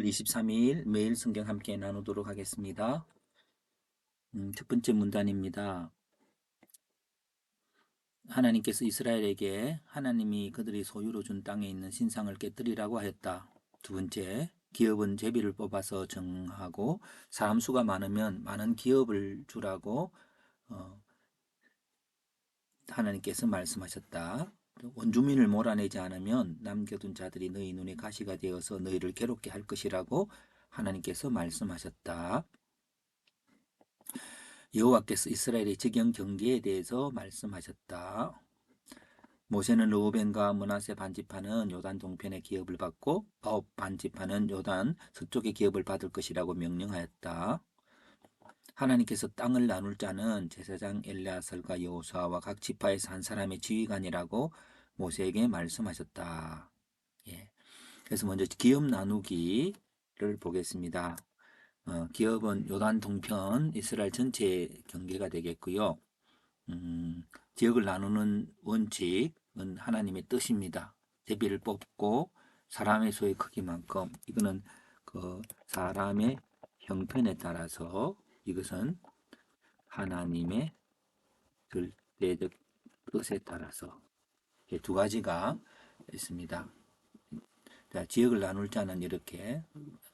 6월 23일 매일 성경 함께 나누도록 하겠습니다. 첫 번째 문단입니다. 하나님께서 이스라엘에게 하나님이 그들이 소유로 준 땅에 있는 신상을 깨뜨리라고 하였다. 두 번째, 기업은 제비를 뽑아서 정하고 사람 수가 많으면 많은 기업을 주라고 하나님께서 말씀하셨다. 원주민을 몰아내지 않으면 남겨둔 자들이 너희 눈에 가시가 되어서 너희를 괴롭게 할 것이라고 하나님께서 말씀하셨다. 여호와께서 이스라엘의 직영 경계에 대해서 말씀하셨다. 모세는 르우벤과 므낫세 반지파는 요단 동편의 기업을 받고 아홉 반지파는 요단 서쪽의 기업을 받을 것이라고 명령하였다. 하나님께서 땅을 나눌 자는 제사장 엘레아살과 여호수아와 각 지파에서 한 사람의 지휘관이라고 모세에게 말씀하셨다. 예. 그래서 먼저 기업 나누기를 보겠습니다. 기업은 요단 동편 이스라엘 전체의 경계가 되겠고요. 지역을 나누는 원칙은 하나님의 뜻입니다. 제비를 뽑고 사람의 소의 크기만큼 이거는 그 사람의 형편에 따라서 이것은 하나님의 절대적 뜻에 따라서 두 가지가 있습니다. 자, 지역을 나눌 자는 이렇게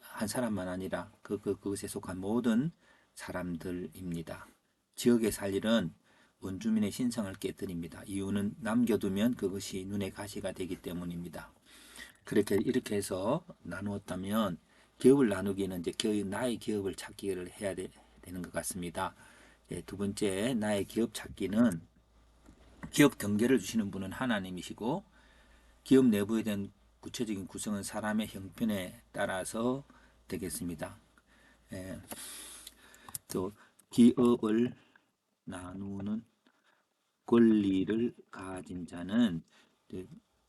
한 사람만 아니라 그것에 속한 모든 사람들입니다. 지역에 살 일은 원주민의 신상을 깨뜨립니다. 이유는 남겨두면 그것이 눈에 가시가 되기 때문입니다. 이렇게 해서 나누었다면 기업을 나누기는 이제 나의 기업을 찾기를 해야 되는 것 같습니다. 두 번째, 나의 기업 찾기는 기업 경계를 주시는 분은 하나님이시고 기업 내부에 대한 구체적인 구성은 사람의 형편에 따라서 되겠습니다. 또 기업을 나누는 권리를 가진 자는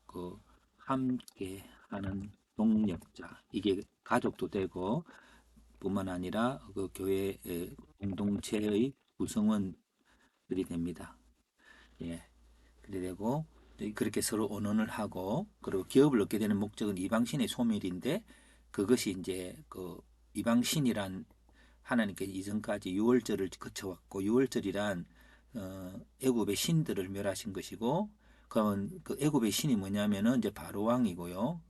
그 함께하는 동력자, 이게 가족도 되고 뿐만 아니라 그 교회의 공동체의 구성원들이 됩니다. 예, 그래 되고 그렇게 서로 언언을 하고 그리고 기업을 얻게 되는 목적은 이방신의 소멸인데 그것이 이제 그 이방신이란 하나님께 이전까지 유월절을 거쳐왔고 유월절이란 애굽의 신들을 멸하신 것이고 그러면 그 애굽의 신이 뭐냐면은 이제 바로왕이고요.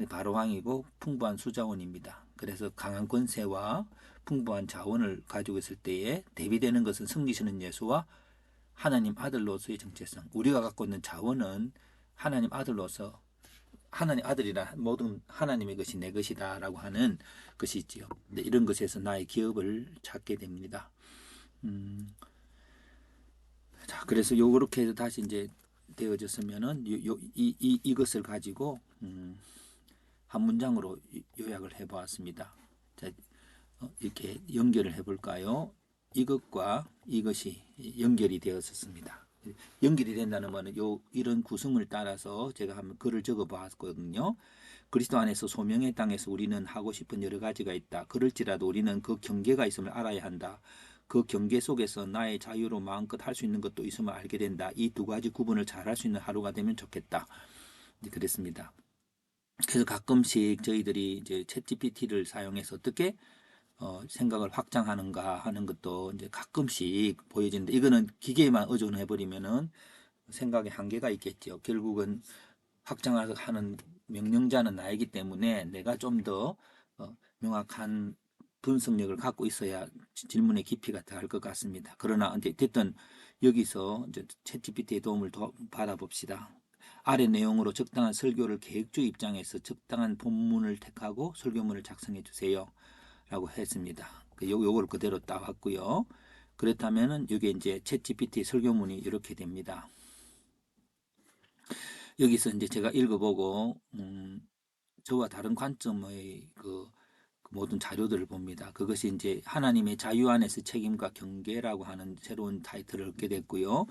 바로왕이고 풍부한 수자원입니다. 그래서 강한 권세와 풍부한 자원을 가지고 있을 때에 대비되는 것은 승리시는 예수와 하나님 아들로서의 정체성. 우리가 갖고 있는 자원은 하나님 아들로서 하나님 아들이라 모든 하나님의 것이 내 것이다라고 하는 것이 있지요. 근데 이런 것에서 나의 기업을 찾게 됩니다. 자, 그래서 요렇게 해서 다시 이제 되어졌으면은 이것을 가지고 한 문장으로 요약을 해보았습니다. 자, 이렇게 연결을 해볼까요? 이것과 이것이 연결이 되었었습니다. 연결이 된다는 말은 이런 구성을 따라서 제가 한번 글을 적어 봤거든요. 그리스도 안에서 소명의 땅에서 우리는 하고 싶은 여러 가지가 있다. 그럴지라도 우리는 그 경계가 있음을 알아야 한다. 그 경계 속에서 나의 자유로 마음껏 할 수 있는 것도 있음을 알게 된다. 이 두 가지 구분을 잘 할 수 있는 하루가 되면 좋겠다. 그랬습니다. 그래서 가끔씩 저희들이 이제 챗GPT를 사용해서 어떻게 생각을 확장하는가 하는 것도 이제 가끔씩 보여지는데 이거는 기계에만 의존해 버리면은 생각의 한계가 있겠죠. 결국은 확장하는 명령자는 나이기 때문에 내가 좀 더 명확한 분석력을 갖고 있어야 질문의 깊이가 더할 것 같습니다. 그러나 어쨌든 여기서 이제 챗GPT의 도움을 받아봅시다. 아래 내용으로 적당한 설교를 계획주 입장에서 적당한 본문을 택하고 설교문을 작성해 주세요. 라고 했습니다. 요거를 그대로 따왔고요. 그렇다면은 이게 이제 챗GPT 설교문이 이렇게 됩니다. 여기서 이제 제가 읽어보고 저와 다른 관점의 그 모든 자료들을 봅니다. 그것이 이제 하나님의 자유 안에서 책임과 경계라고 하는 새로운 타이틀을 얻게 됐고요.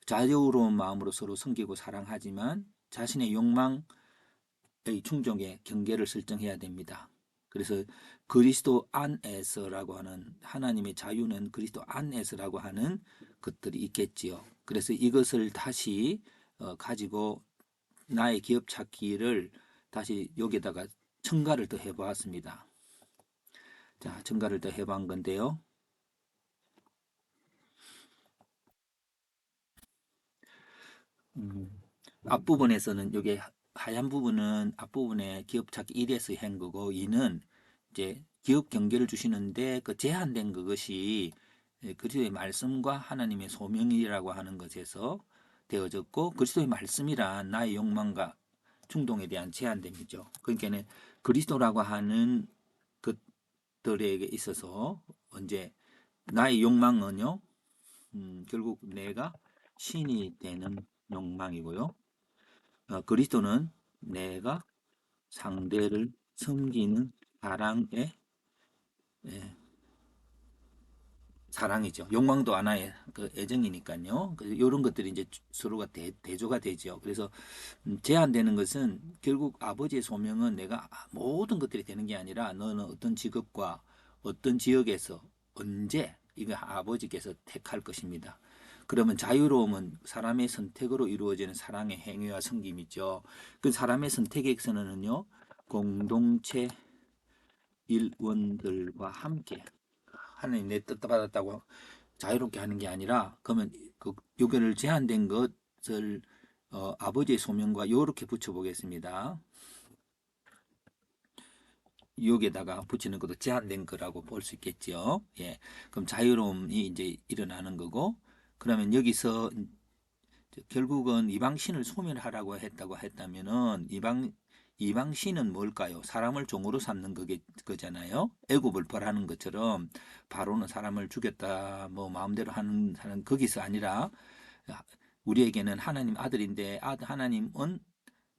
자유로운 마음으로 서로 섬기고 사랑하지만 자신의 욕망의 충족에 경계를 설정해야 됩니다. 그래서 그리스도 안에서라고 하는 하나님의 자유는 그리스도 안에서라고 하는 것들이 있겠지요. 그래서 이것을 다시 가지고 나의 기업 찾기를 다시 여기다가 첨가를 더 해보았습니다. 자, 첨가를 더 해본 건데요. 음, 앞부분에서는 이게 하얀 부분은 앞부분에 기업 찾기 1에서 한 거고 2는 이제 기업 경계를 주시는데 그 제한된 그것이 그리스도의 말씀과 하나님의 소명이라고 하는 것에서 되어졌고 그리스도의 말씀이란 나의 욕망과 충동에 대한 제한됨이죠. 그러니까는 그리스도라고 하는 것들에게 있어서 언제 나의 욕망은요, 결국 내가 신이 되는 욕망이고요. 그리스도는 내가 상대를 섬기는 사랑의 예, 사랑이죠. 욕망도 하나의 그 애정이니까요. 이런 것들이 이제 서로가 대조가 되죠. 그래서 제한되는 것은 결국 아버지의 소명은 내가 모든 것들이 되는 게 아니라 너는 어떤 직업과 어떤 지역에서 언제 이거 아버지께서 택할 것입니다. 그러면 자유로움은 사람의 선택으로 이루어지는 사랑의 행위와 섬김이죠. 그 사람의 선택에서는요, 공동체 일원들과 함께 하나님 내 뜻 받았다고 자유롭게 하는 게 아니라 그러면 그 요결을 제한된 것을 아버지의 소명과 요렇게 붙여보겠습니다. 여기에다가 붙이는 것도 제한된 거라고 볼 수 있겠죠. 예. 그럼 자유로움이 이제 일어나는 거고, 그러면 여기서 결국은 이방신을 소멸하라고 했다고 했다면은 이방신은 뭘까요? 사람을 종으로 삼는 거잖아요. 애굽을 벌하는 것처럼 바로는 사람을 죽였다 뭐 마음대로 하는 사람 거기서 아니라 우리에게는 하나님 아들인데 하나님은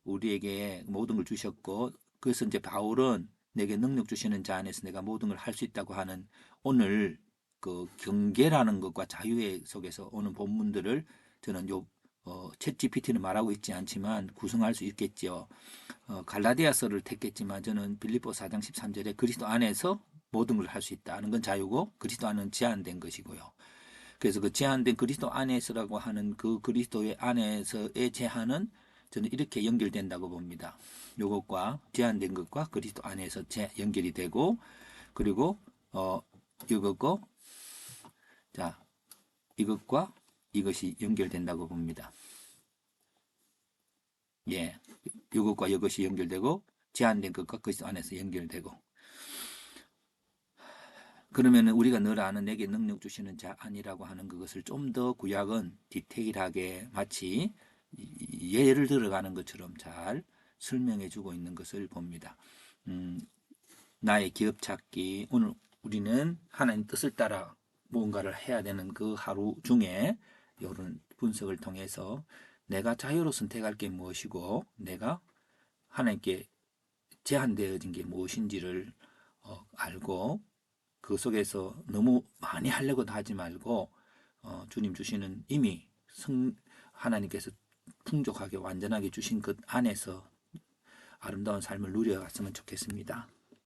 우리에게 모든 걸 주셨고 그래서 이제 바울은 내게 능력 주시는 자 안에서 내가 모든 걸 할 수 있다고 하는 오늘 그 경계라는 것과 자유의 속에서 오는 본문들을 저는 챗 GPT는 말하고 있지 않지만 구성할 수 있겠지요. 갈라디아서를 택했지만 저는 빌립보 4장 13절에 그리스도 안에서 모든 걸 할 수 있다는 건 자유고 그리스도 안은 제한된 것이고요. 그래서 그 제한된 그리스도 안에서라고 하는 그 그리스도의 안에서의 제한은 저는 이렇게 연결된다고 봅니다. 요것과 제한된 것과 그리스도 안에서 연결이 되고 그리고 이것과 자 이것과 이것이 연결된다고 봅니다. 예, 이것과 이것이 연결되고 제한된 것과 그리스도 안에서 연결되고 그러면 우리가 늘 아는 내게 능력 주시는 자 아니라고 하는 그것을 좀 더 구약은 디테일하게 마치 예를 들어가는 것처럼 잘 설명해 주고 있는 것을 봅니다. 음, 나의 기업 찾기 오늘 우리는 하나님 뜻을 따라 무언가를 해야 되는 그 하루 중에 이런 분석을 통해서 내가 자유로 선택할 게 무엇이고 내가 하나님께 제한되어진 게 무엇인지를 알고 그 속에서 너무 많이 하려고 하지 말고 주님 주시는 이미 하나님께서 풍족하게 완전하게 주신 것 안에서 아름다운 삶을 누려갔으면 좋겠습니다.